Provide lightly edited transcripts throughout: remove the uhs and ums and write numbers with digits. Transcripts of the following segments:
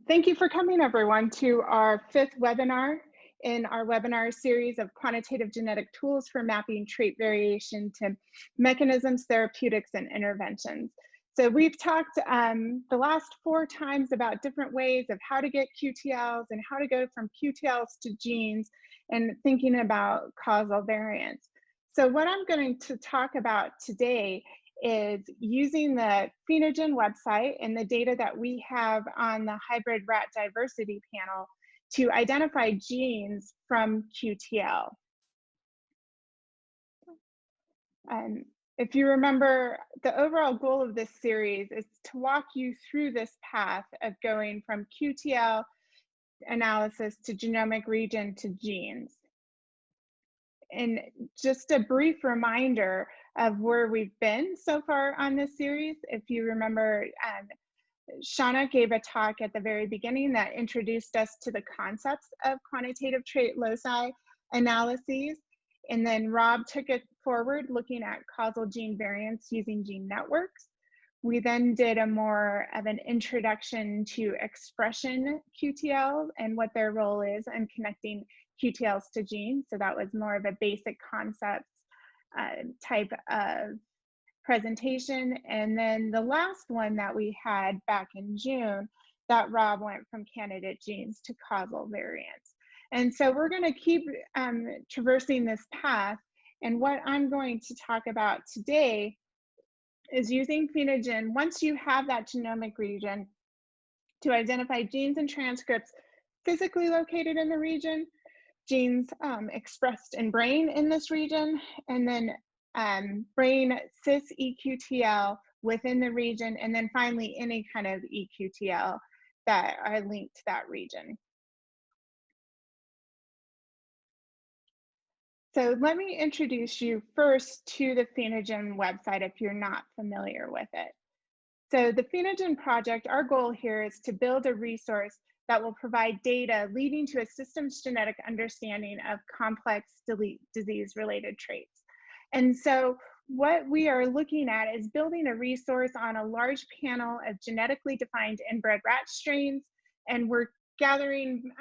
Thank you for coming, everyone, to our fifth webinar in our webinar series of quantitative genetic tools for mapping trait variation to mechanisms, therapeutics, and interventions. So we've talked the last 4 times about different ways of how to get QTLs and how to go from QTLs to genes and thinking about causal variants. So what I'm going to talk about today is using the PhenoGen website and the data that we have on the hybrid rat diversity panel to identify genes from QTL. If you remember, the overall goal of this series is to walk you through this path of going from QTL analysis to genomic region to genes. And just a brief reminder of where we've been so far on this series. If you remember, Shauna gave a talk at the very beginning that introduced us to the concepts of quantitative trait loci analyses. And then Rob took it forward looking at causal gene variants using gene networks. We then did a more of an introduction to expression QTL and what their role is in connecting QTLs to genes. So that was more of a basic concepts type of presentation. And then the last one that we had back in June, that Rob went from candidate genes to causal variants. And so we're going to keep traversing this path. And what I'm going to talk about today is using PhenoGen, once you have that genomic region, to identify genes and transcripts physically located in the region, genes expressed in brain in this region, and then brain cis eQTL within the region, and then finally any kind of eQTL that are linked to that region. So let me introduce you first to the PhenoGen website if you're not familiar with it. So the PhenoGen project, our goal here is to build a resource that will provide data leading to a systems genetic understanding of complex disease-related traits. And so what we are looking at is building a resource on a large panel of genetically defined inbred rat strains, and we're gathering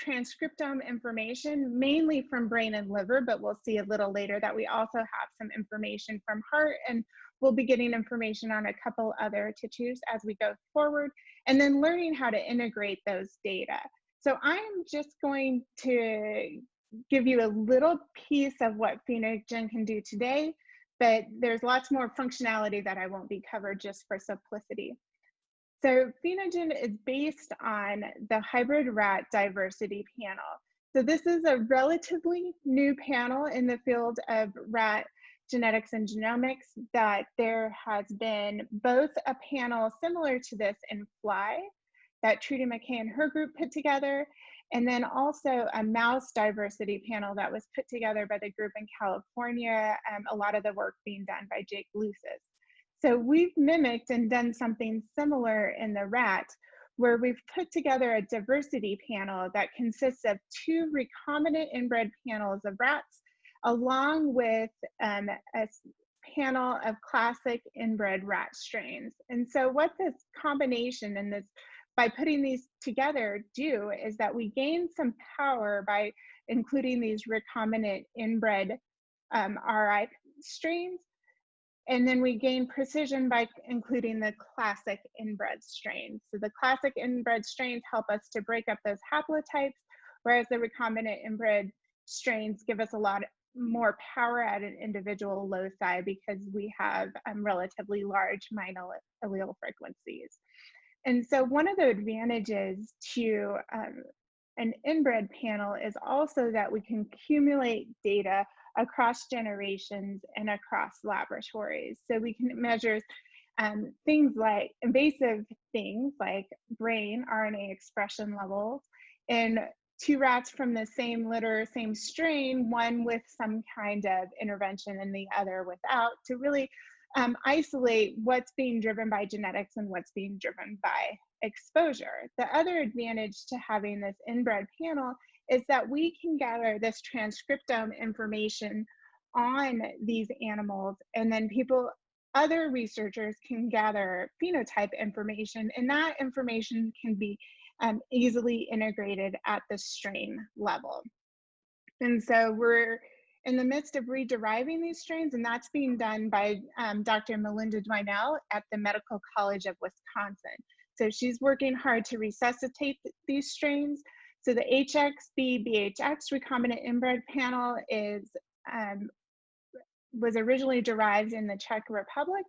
transcriptome information, mainly from brain and liver, but we'll see a little later that we also have some information from heart, and we'll be getting information on a couple other tissues as we go forward, and then learning how to integrate those data. So I'm just going to give you a little piece of what PhenoGen can do today, but there's lots more functionality that I won't be covered just for simplicity. So PhenoGen is based on the hybrid rat diversity panel. So this is a relatively new panel in the field of rat genetics and genomics, that there has been both a panel similar to this in fly that Trudy McKay and her group put together, and then also a mouse diversity panel that was put together by the group in California, a lot of the work being done by Jake Lucis. So we've mimicked and done something similar in the rat, where we've put together a diversity panel that consists of 2 recombinant inbred panels of rats, along with a panel of classic inbred rat strains. And so what this combination and this, by putting these together, do is that we gain some power by including these recombinant inbred RI strains, and then we gain precision by including the classic inbred strains. So the classic inbred strains help us to break up those haplotypes, whereas the recombinant inbred strains give us a lot more power at an individual loci because we have relatively large minor allele frequencies. And so one of the advantages to an inbred panel is also that we can accumulate data across generations and across laboratories. So we can measure things like invasive things like brain RNA expression levels in 2 rats from the same litter, same strain, one with some kind of intervention and the other without, to really isolate what's being driven by genetics and what's being driven by exposure. The other advantage to having this inbred panel is that we can gather this transcriptome information on these animals, and then people other researchers can gather phenotype information, and that information can be easily integrated at the strain level. And so we're in the midst of rederiving these strains, and that's being done by Dr. Melinda Dwinell at the Medical College of Wisconsin. So she's working hard to resuscitate these strains. So the HXB-BHX recombinant inbred panel was originally derived in the Czech Republic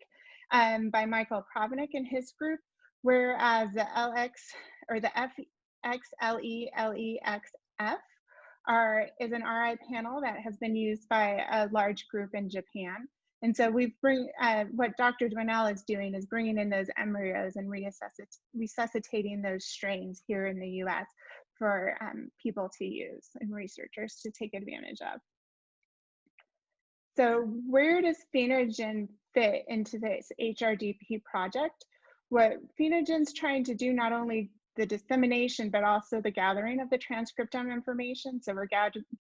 by Michael Krovnik and his group, whereas the LX or the FXLELEXF is an RI panel that has been used by a large group in Japan. And so what Dr. Dwinell is doing is bringing in those embryos and resuscitating those strains here in the US for people to use and researchers to take advantage of. So where does PhenoGen fit into this HRDP project? What PhenoGen's trying to do, not only the dissemination, but also the gathering of the transcriptome information. So we're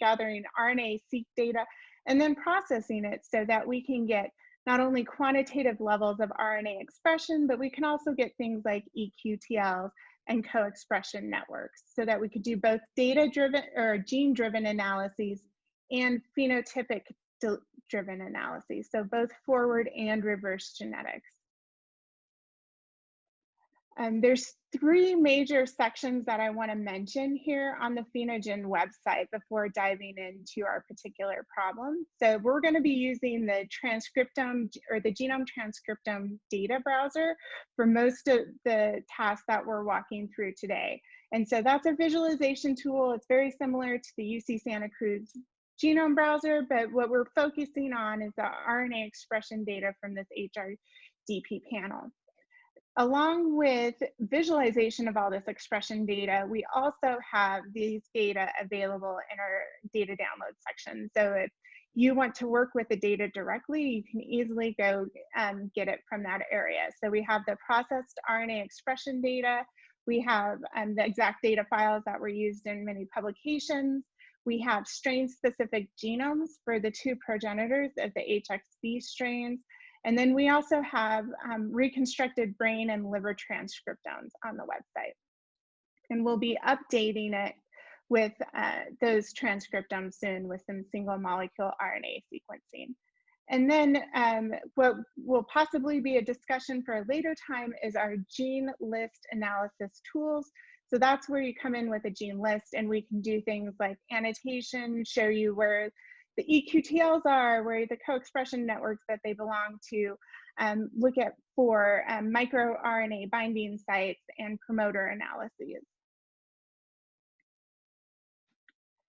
gathering RNA-seq data and then processing it so that we can get not only quantitative levels of RNA expression, but we can also get things like eQTL and co-expression networks so that we could do both data-driven or gene-driven analyses and phenotypic-driven analyses, so both forward and reverse genetics. There's three major sections that I want to mention here on the PhenoGen website before diving into our particular problem. So we're going to be using the Transcriptome or the Genome Transcriptome data browser for most of the tasks that we're walking through today. And so that's a visualization tool. It's very similar to the UC Santa Cruz genome browser, but what we're focusing on is the RNA expression data from this HRDP panel. Along with visualization of all this expression data, we also have these data available in our data download section. So if you want to work with the data directly, you can easily go get it from that area. So we have the processed RNA expression data. We have the exact data files that were used in many publications. We have strain-specific genomes for the two progenitors of the HXB strains. And then we also have reconstructed brain and liver transcriptomes on the website. And we'll be updating it with those transcriptomes soon with some single molecule RNA sequencing. And then what will possibly be a discussion for a later time is our gene list analysis tools. So that's where you come in with a gene list and we can do things like annotation, show you where the eQTLs are, where the co-expression networks that they belong to, look at for microRNA binding sites and promoter analyses.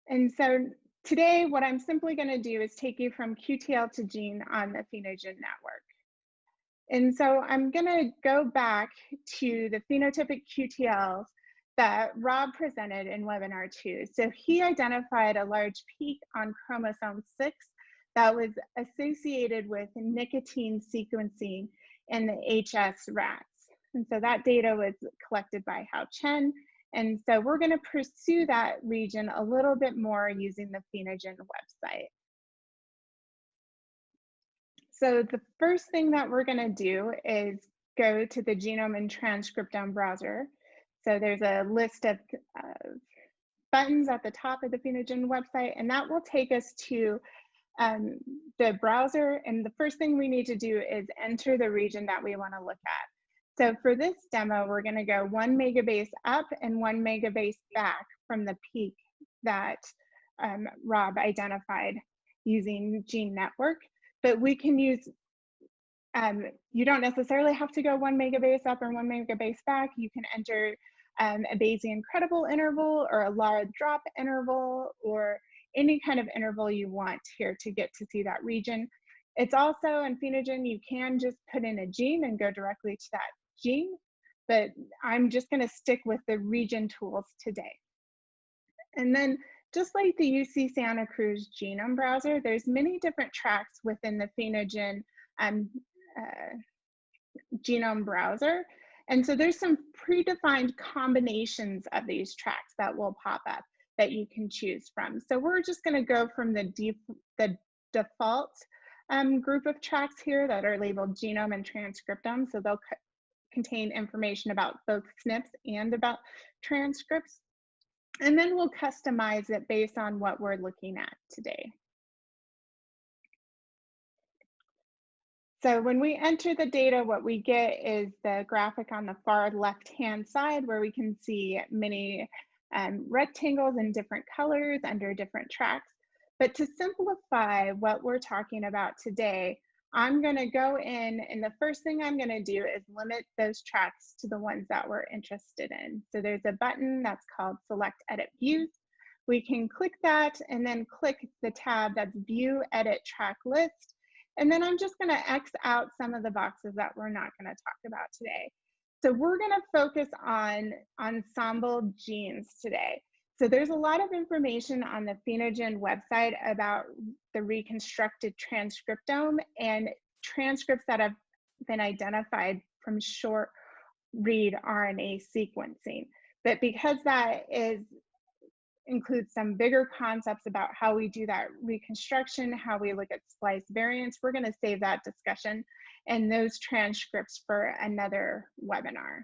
And so today, what I'm simply going to do is take you from QTL to gene on the PhenoGen network. And so I'm going to go back to the phenotypic QTLs that Rob presented in webinar 2. So he identified a large peak on chromosome 6 that was associated with nicotine sequencing in the HS rats. And so that data was collected by Hao Chen. And so we're going to pursue that region a little bit more using the PhenoGen website. So the first thing that we're going to do is go to the Genome and Transcriptome browser. So there's a list of buttons at the top of the PhenoGen website, and that will take us to the browser. And the first thing we need to do is enter the region that we want to look at. So for this demo, we're going to go 1 megabase up and 1 megabase back from the peak that Rob identified using Gene Network. But we can use, you don't necessarily have to go 1 megabase up or 1 megabase back. You can enter a Bayesian credible interval or a Lara drop interval or any kind of interval you want here to get to see that region. It's also in PhenoGen, you can just put in a gene and go directly to that gene, but I'm just going to stick with the region tools today. And then just like the UC Santa Cruz genome browser, there's many different tracks within the PhenoGen genome browser. And so there's some predefined combinations of these tracks that will pop up that you can choose from. So we're just going to go from the default group of tracks here that are labeled Genome and Transcriptome. So they'll contain information about both SNPs and about transcripts. And then we'll customize it based on what we're looking at today. So when we enter the data, what we get is the graphic on the far left-hand side where we can see many rectangles in different colors under different tracks. But to simplify what we're talking about today, I'm going to go in, and the first thing I'm going to do is limit those tracks to the ones that we're interested in. So there's a button that's called Select Edit Views. We can click that and then click the tab that's View Edit Track List. And then I'm just going to X out some of the boxes that we're not going to talk about today. So we're going to focus on Ensembl genes today. So there's a lot of information on the PhenoGen website about the reconstructed transcriptome and transcripts that have been identified from short read RNA sequencing. But because that includes some bigger concepts about how we do that reconstruction, how we look at splice variants, we're going to save that discussion and those transcripts for another webinar.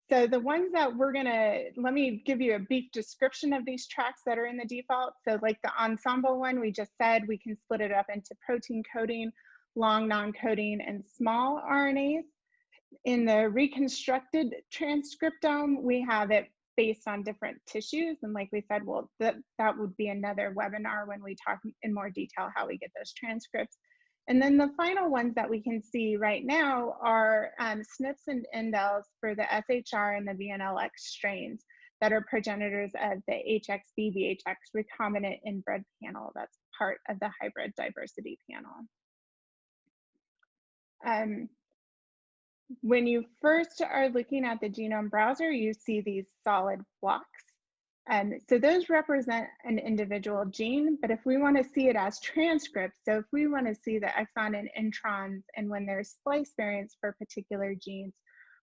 So the ones that we're gonna, let me give you a brief description of these tracks that are in the default. So like the Ensembl one, we just said we can split it up into protein coding, long non-coding, and small RNAs. In the reconstructed transcriptome, we have it based on different tissues. And like we said, well, that would be another webinar when we talk in more detail how we get those transcripts. And then the final ones that we can see right now are SNPs and indels for the SHR and the VNLX strains that are progenitors of the HXB-VHX recombinant inbred panel that's part of the hybrid diversity panel. When you first are looking at the genome browser, you see these solid blocks. So those represent an individual gene, but if we want to see it as transcripts, so if we want to see the exon and introns and when there's splice variants for particular genes,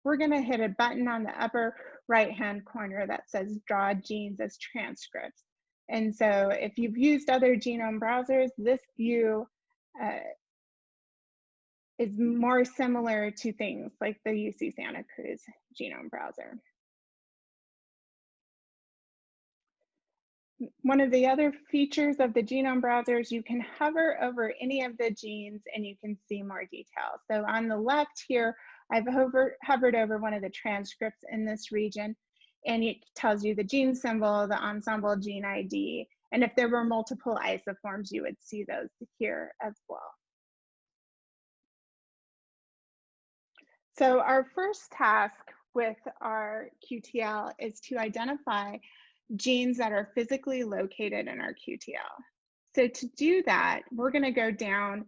we're going to hit a button on the upper right-hand corner that says Draw Genes as Transcripts. And so if you've used other genome browsers, this view is more similar to things like the UC Santa Cruz genome browser. One of the other features of the genome browser is you can hover over any of the genes and you can see more detail. So on the left here, I've hovered over one of the transcripts in this region, and it tells you the gene symbol, the Ensembl gene ID, and if there were multiple isoforms, you would see those here as well. So our first task with our QTL is to identify genes that are physically located in our QTL. So to do that, we're going to go down,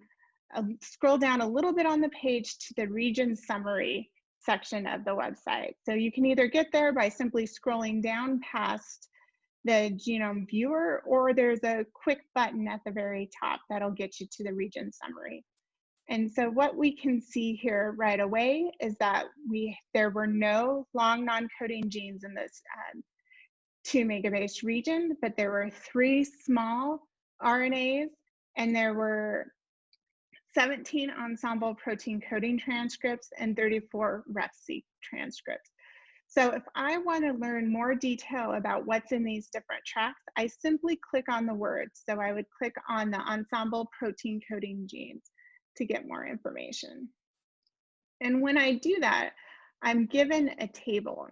scroll down a little bit on the page to the region summary section of the website. So you can either get there by simply scrolling down past the genome viewer, or there's a quick button at the very top that'll get you to the region summary. And so what we can see here right away is that there were no long non-coding genes in this 2 megabase region, but there were 3 small RNAs, and there were 17 Ensembl protein coding transcripts and 34 RefSeq transcripts. So if I want to learn more detail about what's in these different tracks, I simply click on the words. So I would click on the Ensembl protein coding genes to get more information. And when I do that, I'm given a table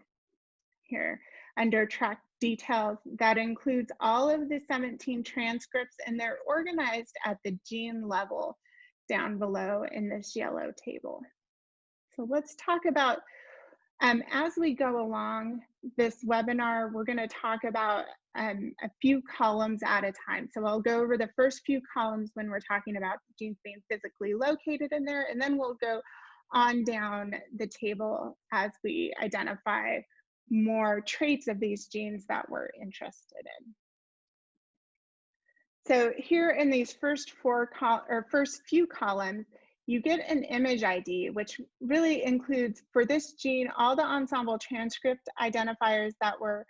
here under track details that includes all of the 17 transcripts, and they're organized at the gene level down below in this yellow table. So let's talk about, as we go along this webinar, we're going to talk about a few columns at a time. So I'll go over the first few columns when we're talking about genes being physically located in there, and then we'll go on down the table as we identify more traits of these genes that we're interested in. So here in these first few columns, you get an image ID, which really includes, for this gene, all the Ensembl transcript identifiers that were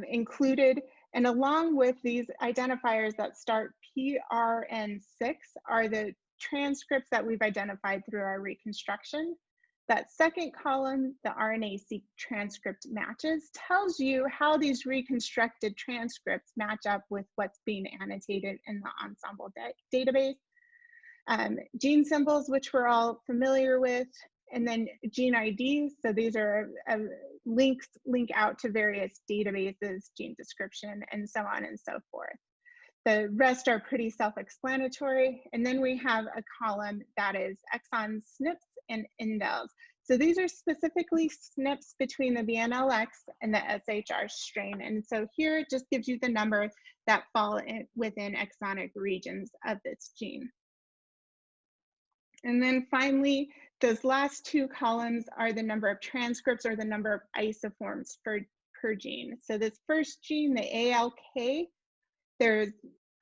included, And along with these identifiers that start PRN6 are the transcripts that we've identified through our reconstruction. That second column, the RNA-seq transcript matches, tells you how these reconstructed transcripts match up with what's being annotated in the Ensembl database. Gene symbols, which we're all familiar with, and then gene IDs. So these are link out to various databases, gene description, and so on and so forth. The rest are pretty self-explanatory. And then we have a column that is exon SNPs and indels. So these are specifically SNPs between the VNLX and the SHR strain. And so here it just gives you the number that fall within exonic regions of this gene. And then finally, those last two columns are the number of transcripts or the number of isoforms per gene. So this first gene, the ALK, there's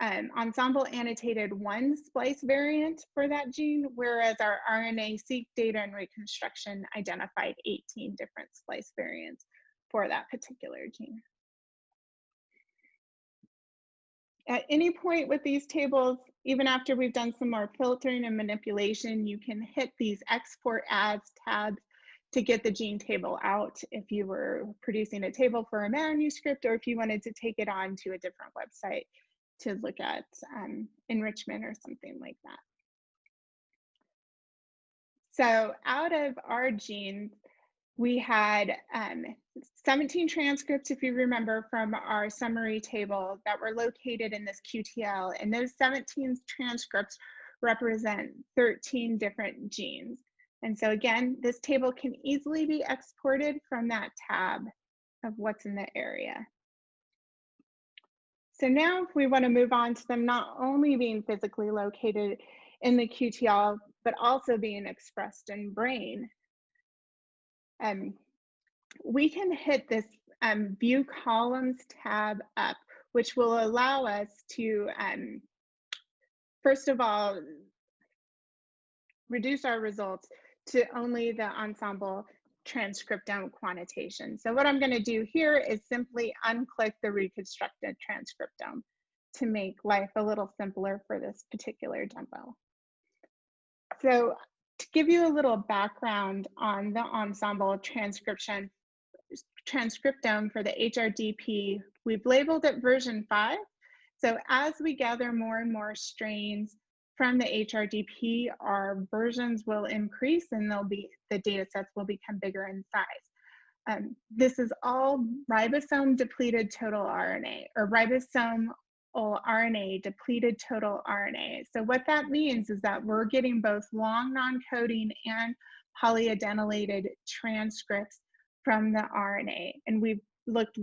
Ensembl annotated 1 splice variant for that gene, whereas our RNA-seq data and reconstruction identified 18 different splice variants for that particular gene. At any point with these tables, even after we've done some more filtering and manipulation, you can hit these export as tabs to get the gene table out if you were producing a table for a manuscript or if you wanted to take it on to a different website to look at enrichment or something like that. So out of our genes, we had 17 transcripts, if you remember, from our summary table that were located in this QTL, and those 17 transcripts represent 13 different genes. And so again, this table can easily be exported from that tab of what's in the area. So now if we want to move on to them not only being physically located in the QTL, but also being expressed in brain, we can hit this View Columns tab up, which will allow us to, first of all, reduce our results to only the Ensembl transcriptome quantitation. So what I'm going to do here is simply unclick the reconstructed transcriptome to make life a little simpler for this particular demo. So to give you a little background on the Ensembl transcriptome for the HRDP, we've labeled it version 5. So as we gather more and more strains from the HRDP, our versions will increase and the data sets will become bigger in size. This is all ribosome depleted total RNA, or ribosomal RNA depleted total RNA. So what that means is that we're getting both long non-coding and polyadenylated transcripts from the RNA. And we've looked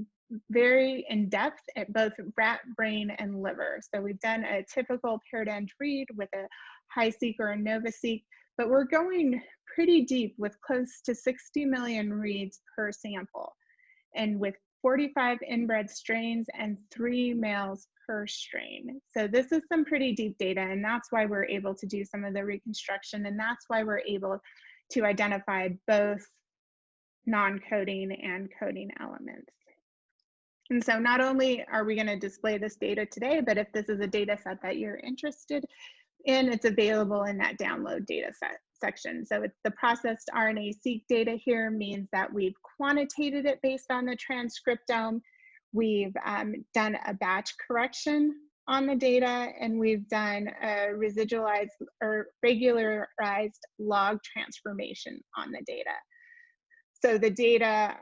very in depth at both rat brain and liver. So we've done a typical paired end read with a high-seq or a nova-seq, but we're going pretty deep with close to 60 million reads per sample, and with 45 inbred strains and 3 males per strain. So this is some pretty deep data, and that's why we're able to do some of the reconstruction, and that's why we're able to identify both non-coding and coding elements. And so not only are we going to display this data today, but if this is a data set that you're interested in, it's available in that download data set section. So it's the processed RNA-seq data here means that we've quantitated it based on the transcriptome. We've done a batch correction on the data, and we've done a residualized or regularized log transformation on the data. So the data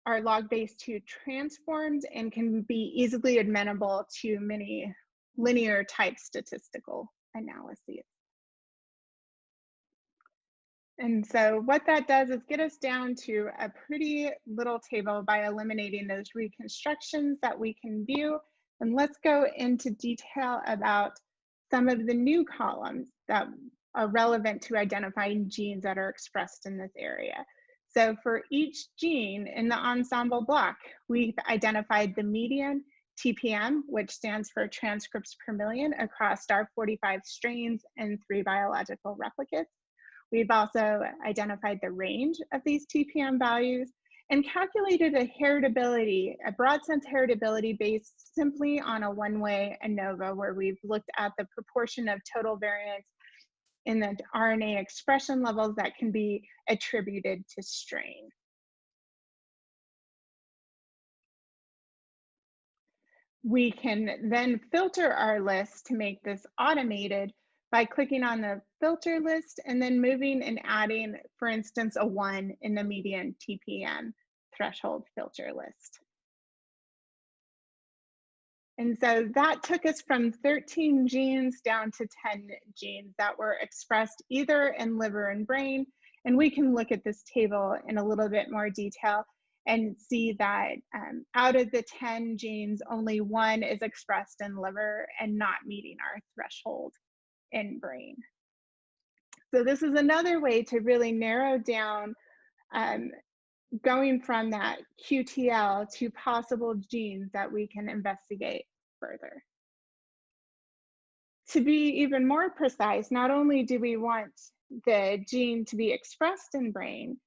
are log-based to transformed and can be easily amenable to many linear type statistical analyses. And so what that does is get us down to a pretty little table by eliminating those reconstructions that we can view. And let's go into detail about some of the new columns that are relevant to identifying genes that are expressed in this area. So for each gene in the Ensembl block, we've identified the median TPM, which stands for transcripts per million across our 45 strains and 3 biological replicates. We've also identified the range of these TPM values, and calculated a heritability, a broad sense heritability based simply on a one-way ANOVA, where we've looked at the proportion of total variants in the RNA expression levels that can be attributed to strain. We can then filter our list to make this automated by clicking on the filter list and then moving and adding, for instance, a 1 in the median TPM threshold filter list. And so that took us from 13 genes down to 10 genes that were expressed either in liver and brain. And we can look at this table in a little bit more detail and see that out of the 10 genes, only 1 is expressed in liver and not meeting our threshold in brain. So this is another way to really narrow down going from that QTL to possible genes that we can investigate further. To be even more precise, not only do we want the gene to be expressed in brain,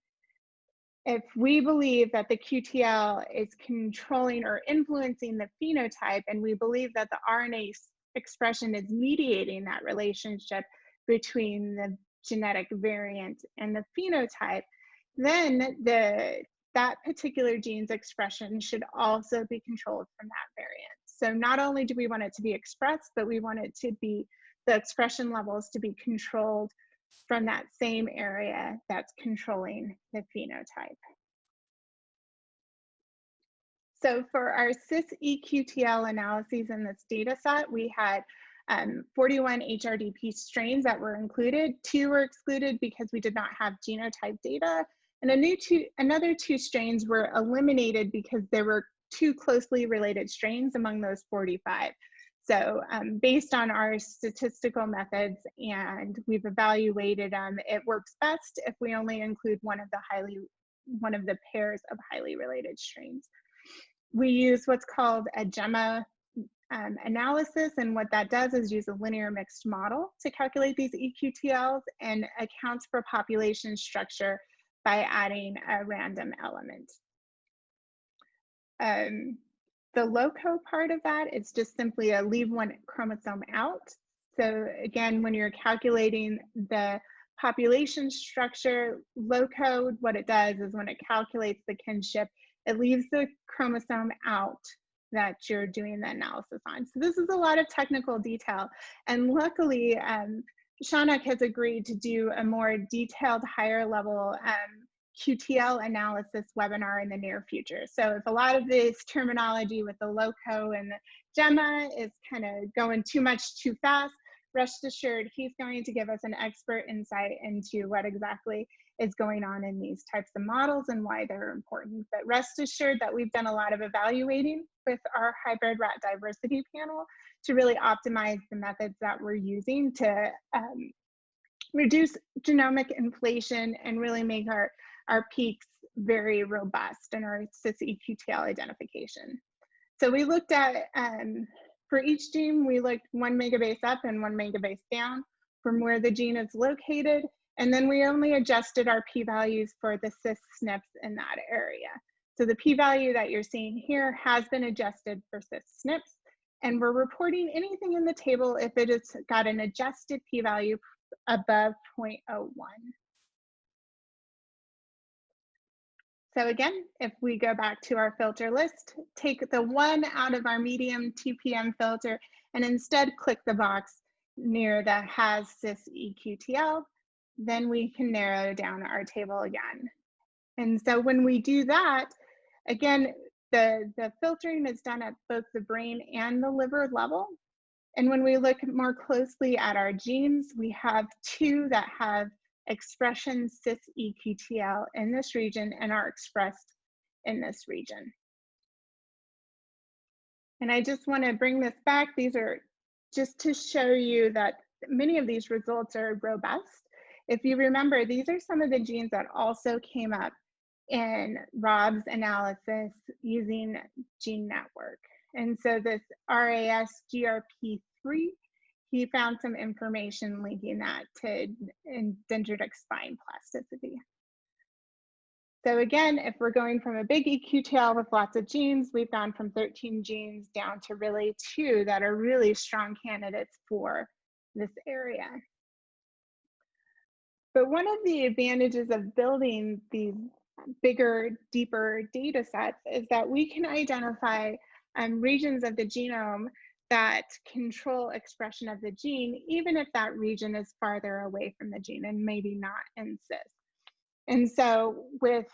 if we believe that the QTL is controlling or influencing the phenotype, and we believe that the RNA expression is mediating that relationship between the genetic variant and the phenotype, then that particular gene's expression should also be controlled from that variant. So not only do we want it to be expressed, but we want it to be, the expression levels to be controlled from that same area that's controlling the phenotype. So for our cis-eQTL analyses in this data set, we had 41 HRDP strains that were included. 2 were excluded because we did not have genotype data. And another 2 strains were eliminated because there were 2 closely related strains among those 45. So based on our statistical methods, and we've evaluated them, it works best if we only include one of the pairs of highly related strains. We use what's called a GEMMA analysis, and what that does is use a linear mixed model to calculate these eQTLs and accounts for population structure by adding a random element. The loco part of that is just simply a leave one chromosome out. So again, when you're calculating the population structure, loco, what it does is when it calculates the kinship, it leaves the chromosome out that you're doing the analysis on. So this is a lot of technical detail. And luckily, Shaunak has agreed to do a more detailed, higher level QTL analysis webinar in the near future. So if a lot of this terminology with the loco and the GEMMA is kind of going too much too fast, rest assured he's going to give us an expert insight into what exactly is going on in these types of models and why they're important. But rest assured that we've done a lot of evaluating with our hybrid rat diversity panel to really optimize the methods that we're using to reduce genomic inflation and really make our peaks very robust in our cis-eQTL identification. So we looked at, for each gene, we looked 1 megabase up and 1 megabase down from where the gene is located. And then we only adjusted our p-values for the cis SNPs in that area. So the p-value that you're seeing here has been adjusted for cis SNPs. And we're reporting anything in the table if it has got an adjusted p-value above 0.01. So again, if we go back to our filter list, take the 1 out of our medium TPM filter and instead click the box near the has cis-eQTL, then we can narrow down our table again. And so when we do that, again, the filtering is done at both the brain and the liver level. And when we look more closely at our genes, we have 2 that have expression cis-eQTL in this region and are expressed in this region. And I just want to bring this back. These are just to show you that many of these results are robust. If you remember, these are some of the genes that also came up in Rob's analysis using Gene Network. And so this RAS GRP3, he found some information linking that to dendritic spine plasticity. So again, if we're going from a big eQTL with lots of genes, we've gone from 13 genes down to really 2 that are really strong candidates for this area. But one of the advantages of building these bigger, deeper data sets is that we can identify regions of the genome that control expression of the gene, even if that region is farther away from the gene and maybe not in cis. And so with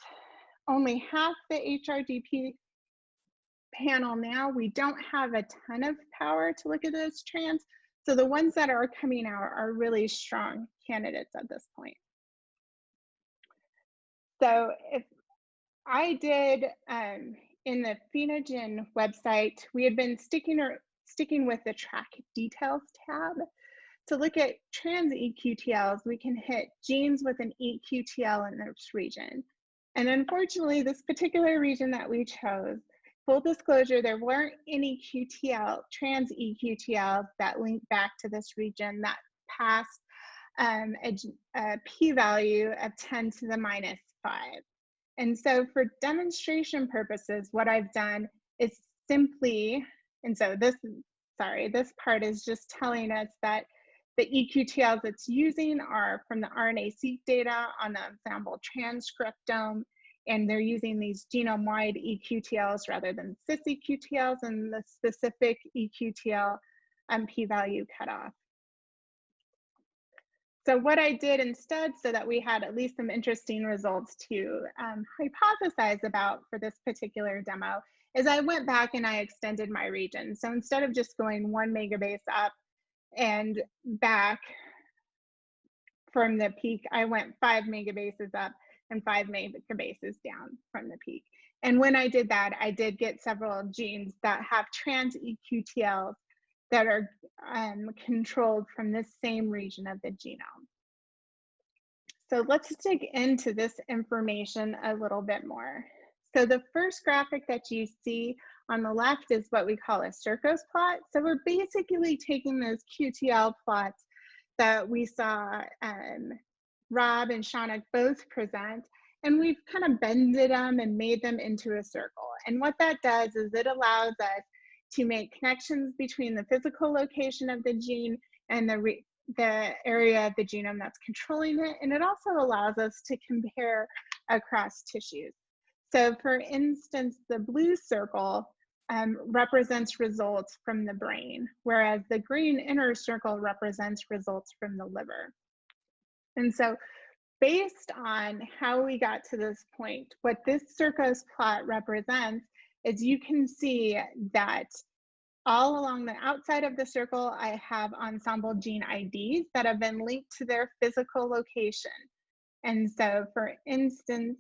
only half the HRDP panel now, we don't have a ton of power to look at those trans. So the ones that are coming out are really strong candidates at this point. So if I did, in the PhenoGen website, we had been sticking with the track details tab. To look at trans eQTLs, we can hit genes with an eQTL in this region. And unfortunately, this particular region that we chose, full disclosure, there weren't any trans eQTLs that link back to this region that passed a p-value of 10 to the minus 5. And so for demonstration purposes, what I've done is simply, and so this part is just telling us that the eQTLs it's using are from the RNA-seq data on the Ensembl transcriptome, and they're using these genome-wide eQTLs rather than cis eQTLs, and the specific eQTL p-value cutoff. So what I did instead, so that we had at least some interesting results to hypothesize about for this particular demo, is I went back and I extended my region. So instead of just going 1 megabase up and back from the peak, I went 5 megabases up and 5 megabases down from the peak. And when I did that, I did get several genes that have trans eQTLs that are controlled from this same region of the genome. So let's dig into this information a little bit more. So the first graphic that you see on the left is what we call a Circos plot. So we're basically taking those QTL plots that we saw Rob and Shauna both present, and we've kind of bended them and made them into a circle. And what that does is it allows us to make connections between the physical location of the gene and the area of the genome that's controlling it. And it also allows us to compare across tissues. So for instance, the blue circle represents results from the brain, whereas the green inner circle represents results from the liver. And so based on how we got to this point, what this Circos plot represents is you can see that all along the outside of the circle, I have Ensembl gene IDs that have been linked to their physical location. And so for instance,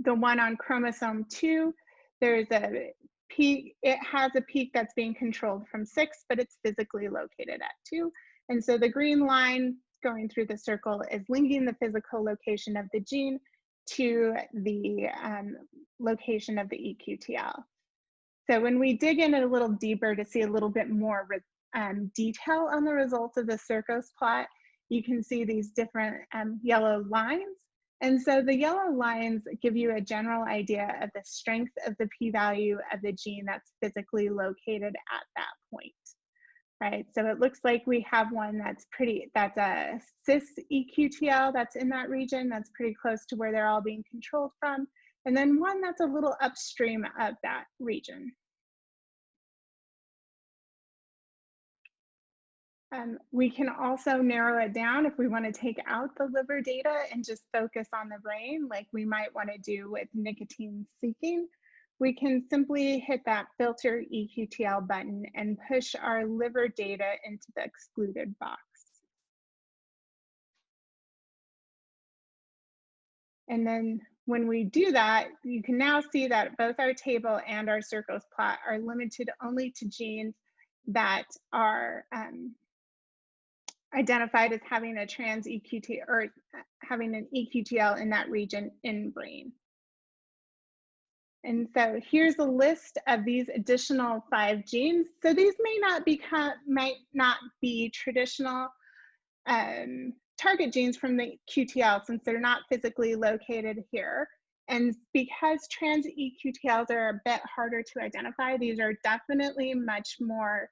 the one on chromosome 2, there's a peak, it has a peak that's being controlled from 6, but it's physically located at 2. And so the green line going through the circle is linking the physical location of the gene to the location of the eQTL. So when we dig in a little deeper to see a little bit more detail on the results of the Circos plot, you can see these different yellow lines. And so the yellow lines give you a general idea of the strength of the p-value of the gene that's physically located at that point, right? So it looks like we have one that's a cis eQTL that's in that region, that's pretty close to where they're all being controlled from, and then one that's a little upstream of that region. We can also narrow it down if we want to take out the liver data and just focus on the brain, like we might want to do with nicotine seeking. We can simply hit that filter eQTL button and push our liver data into the excluded box. And then when we do that, you can now see that both our table and our Circos plot are limited only to genes that are identified as having a trans eQTL or having an eQTL in that region in brain. And so here's a list of these additional 5 genes. So these might not be traditional target genes from the QTL since they're not physically located here. And because trans eQTLs are a bit harder to identify, these are definitely much more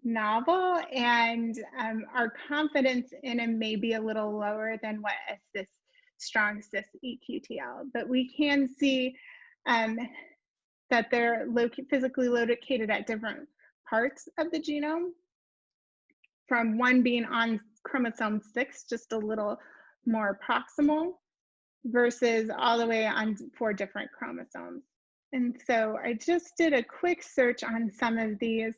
novel, and our confidence in them may be a little lower than what a strong cis eQTL. But we can see that they're physically located at different parts of the genome, from one being on chromosome 6, just a little more proximal, versus all the way on 4 different chromosomes. And so I just did a quick search on some of these.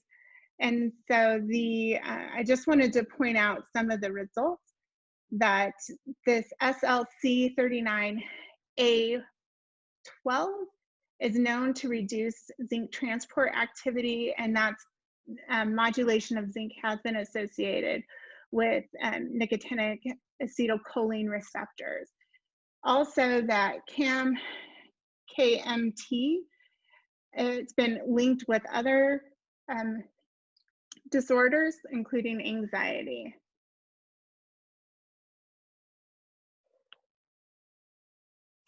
And so I just wanted to point out some of the results that this SLC39A12 is known to reduce zinc transport activity, and that's modulation of zinc has been associated with nicotinic acetylcholine receptors. Also that KMT, it's been linked with other disorders, including anxiety.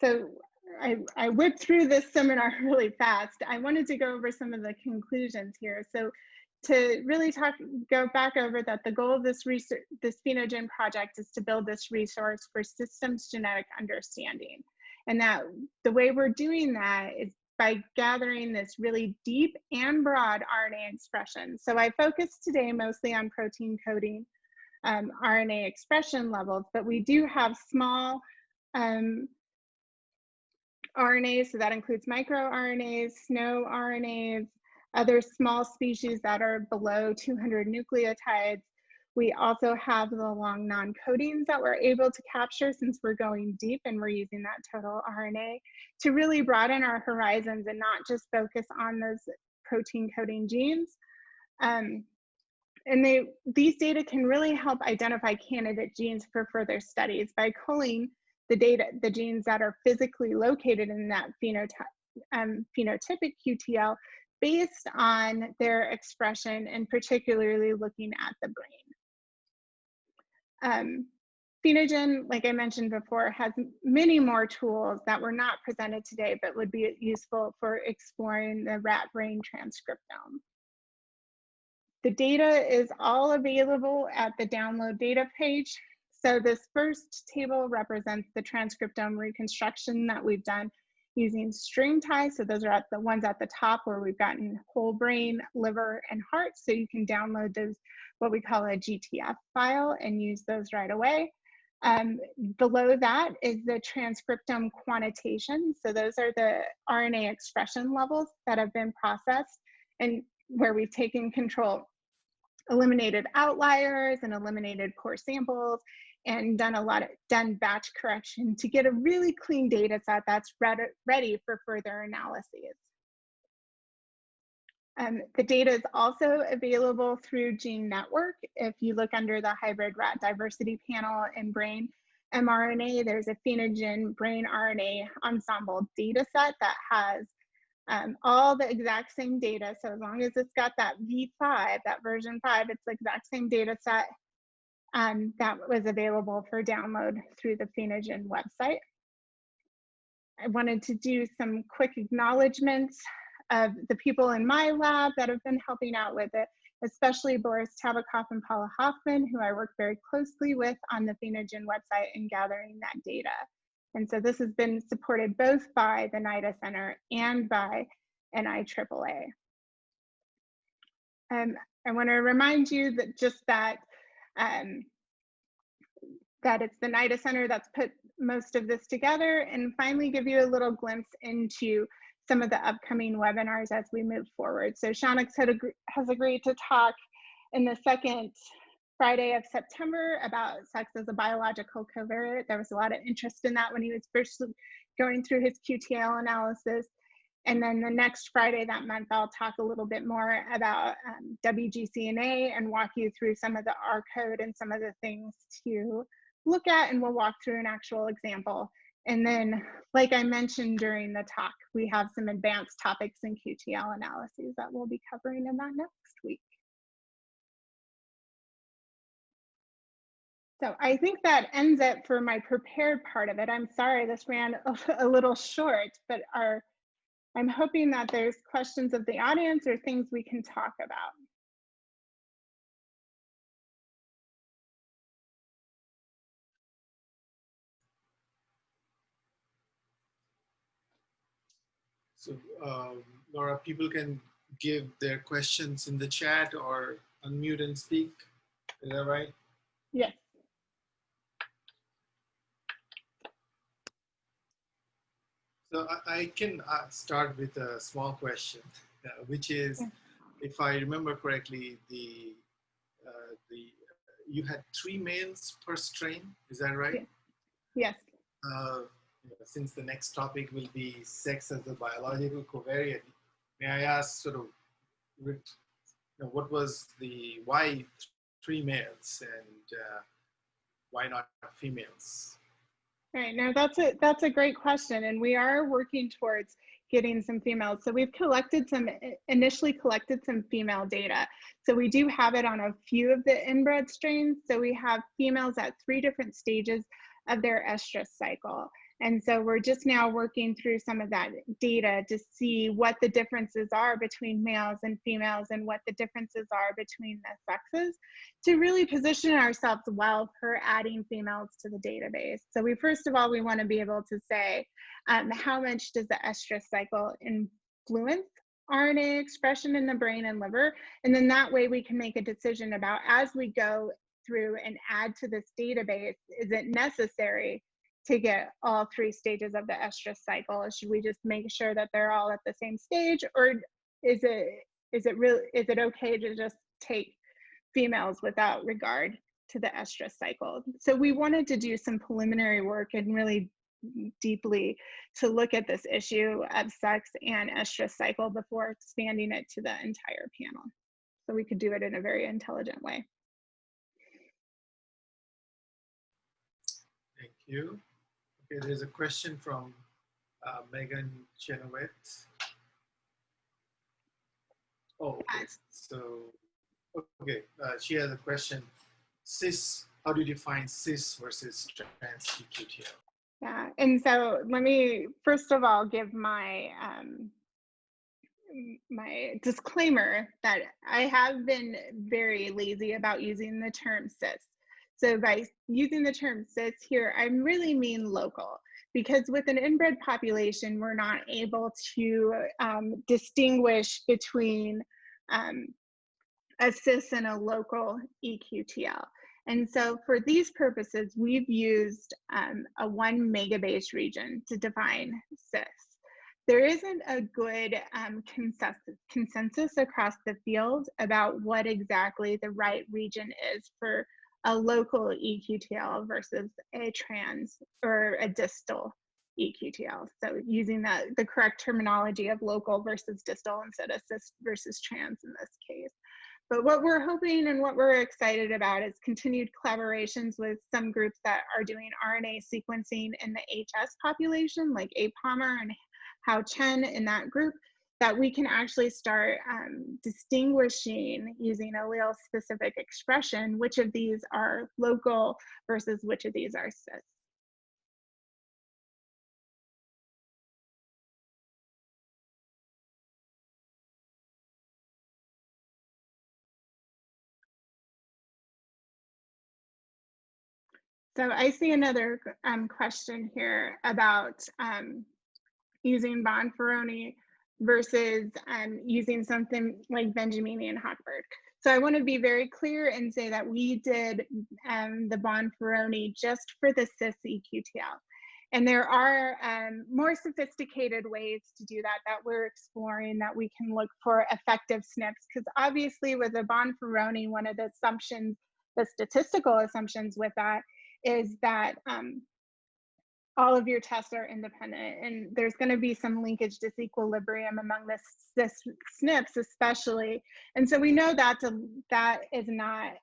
So I whipped through this seminar really fast. I wanted to go over some of the conclusions here. So to really go back over that the goal of this PhenoGen project is to build this resource for systems genetic understanding. And that the way we're doing that is by gathering this really deep and broad RNA expression. So I focused today mostly on protein coding RNA expression levels, but we do have small RNAs, so that includes microRNAs, SNO RNAs, other small species that are below 200 nucleotides. We also have the long non-codings that we're able to capture since we're going deep and we're using that total RNA to really broaden our horizons and not just focus on those protein coding genes. And these data can really help identify candidate genes for further studies by culling the genes that are physically located in that phenotypic QTL based on their expression, and particularly looking at the brain. PhenoGen, like I mentioned before, has many more tools that were not presented today, but would be useful for exploring the rat brain transcriptome. The data is all available at the download data page. So this first table represents the transcriptome reconstruction that we've done using string ties. So those are the ones at the top where we've gotten whole brain, liver, and heart. So you can download those, what we call a GTF file, and use those right away. Below that is the transcriptome quantitation. So those are the RNA expression levels that have been processed and where we've taken control, eliminated outliers and eliminated core samples, and done batch correction to get a really clean data set that's ready for further analyses. The data is also available through Gene Network. If you look under the hybrid rat diversity panel in brain mRNA, there's a PhenoGen brain RNA Ensembl data set that has all the exact same data. So as long as it's got that V5, that version 5, it's the exact same data set that was available for download through the PhenoGen website. I wanted to do some quick acknowledgements of the people in my lab that have been helping out with it, especially Boris Tabakov and Paula Hoffman, who I work very closely with on the PhenoGen website in gathering that data. And so this has been supported both by the NIDA Center and by NIAAA. I want to remind you that that it's the NIDA Center that's put most of this together, and finally give you a little glimpse into some of the upcoming webinars as we move forward. So Shaunak has agreed to talk in the second Friday of September about sex as a biological covariate. There was a lot of interest in that when he was first going through his QTL analysis. And then the next Friday that month, I'll talk a little bit more about WGCNA and walk you through some of the R code and some of the things to look at, and we'll walk through an actual example. And then, like I mentioned during the talk, we have some advanced topics in QTL analyses that we'll be covering in that next week. So I think that ends it for my prepared part of it. I'm sorry this ran a little short, but I'm hoping that there's questions of the audience or things we can talk about. So, Laura, people can give their questions in the chat or unmute and speak. Is that right? Yes. So I can start with a small question, which is, if I remember correctly, you had 3 males per strain. Is that right? Yes. Since the next topic will be sex as a biological covariate, may I ask sort of, what was why 3 males and why not females? Right. No, that's a great question, and we are working towards getting some females. So we've initially collected some female data. So we do have it on a few of the inbred strains. So we have females at 3 different stages of their estrus cycle. And so we're just now working through some of that data to see what the differences are between males and females and what the differences are between the sexes to really position ourselves well for adding females to the database. So first of all, we want to be able to say how much does the estrus cycle influence RNA expression in the brain and liver. And then that way we can make a decision about, as we go through and add to this database, is it necessary to get all 3 stages of the estrus cycle? Or should we just make sure that they're all at the same stage? Or is it okay to just take females without regard to the estrus cycle? So we wanted to do some preliminary work and really deeply to look at this issue of sex and estrus cycle before expanding it to the entire panel. So we could do it in a very intelligent way. Thank you. Okay, there's a question from Megan Chenoweth. Oh, okay. So, okay, she has a question. Cis, how do you define cis versus trans eQTL? Yeah, and so let me first of all give my my disclaimer that I have been very lazy about using the term cis. So by using the term cis here, I really mean local, because with an inbred population, we're not able to distinguish between a cis and a local eQTL. And so for these purposes, we've used a 1 megabase region to define cis. There isn't a good consensus across the field about what exactly the right region is for a local eQTL versus a trans or a distal eQTL. So using the correct terminology of local versus distal instead of cis versus trans in this case. But what we're hoping and what we're excited about is continued collaborations with some groups that are doing RNA sequencing in the HS population, like APOMR and Hao Chen in that group, that we can actually start distinguishing using allele-specific expression, which of these are local versus which of these are cis. So I see another question here about using Bonferroni versus using something like Benjamini and Hochberg. So I want to be very clear and say that we did the Bonferroni just for the cis eQTL. And there are more sophisticated ways to do that we're exploring, that we can look for effective SNPs, because obviously with the Bonferroni, one of the assumptions, the statistical assumptions with that is that all of your tests are independent, and there's going to be some linkage disequilibrium among the SNPs especially. And so we know that that is not,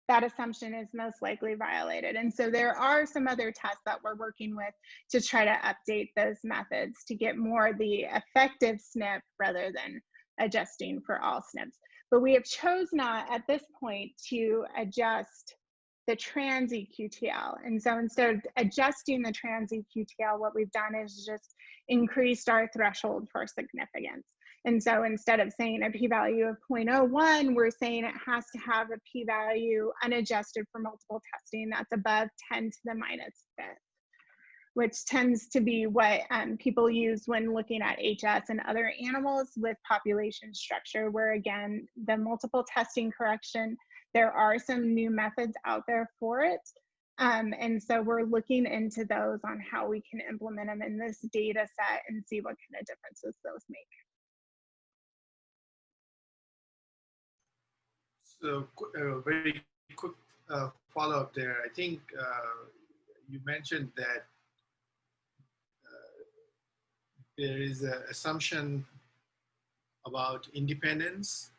that assumption is most likely violated. And so there are some other tests that we're working with to try to update those methods to get more the effective SNP rather than adjusting for all SNPs. But we have chose not at this point to adjust the trans eQTL. And so instead of adjusting the trans eQTL, what we've done is just increased our threshold for significance. And so instead of saying a p-value of 0.01, we're saying it has to have a p-value unadjusted for multiple testing that's above 10 to the minus fifth, which tends to be what people use when looking at HS and other animals with population structure, where again, the multiple testing correction, there are some new methods out there for it. And so we're looking into those on how we can implement them in this data set and see what kind of differences those make. So very quick follow-up there. I think you mentioned that there is an assumption about independence.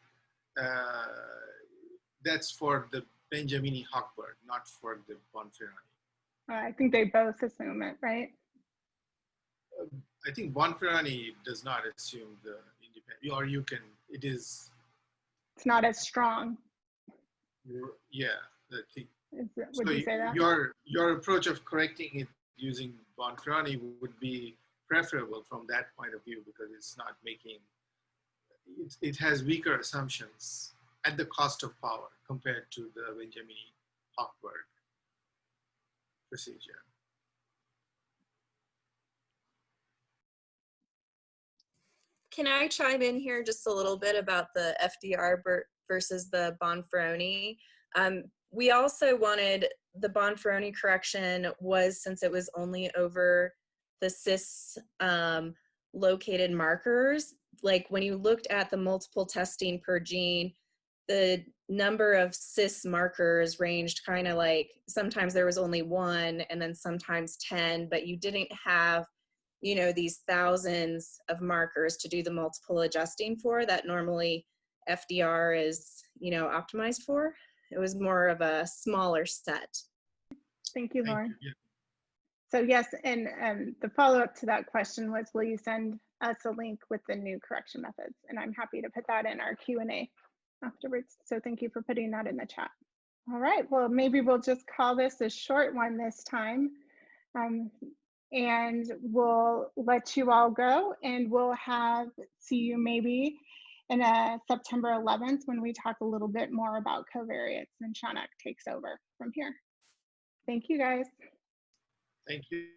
That's for the Benjamini Hochberg, not for the Bonferroni. I think they both assume it, right? I think Bonferroni does not assume the independence, or you can, it is. It's not as strong. Yeah, I think. Would you say that? Your approach of correcting it using Bonferroni would be preferable from that point of view, because it's not making, it has weaker assumptions at the cost of power compared to the Benjamini Hochberg procedure. Can I chime in here just a little bit about the FDR versus the Bonferroni? We also wanted the Bonferroni correction was, since it was only over the cis located markers, like when you looked at the multiple testing per gene, the number of cis markers ranged kind of like, sometimes there was only 1 and then sometimes 10, but you didn't have, you know, these thousands of markers to do the multiple adjusting for that normally FDR is, you know, optimized for. It was more of a smaller set. Thank you, Lauren. Thank you. So yes, and the follow-up to that question was, will you send us a link with the new correction methods? And I'm happy to put that in our Q&A afterwards. So thank you for putting that in the chat. All right, well, maybe we'll just call this a short one this time. And we'll let you all go, and we'll see you maybe in September 11th when we talk a little bit more about covariates and Shanak takes over from here. Thank you, guys. Thank you.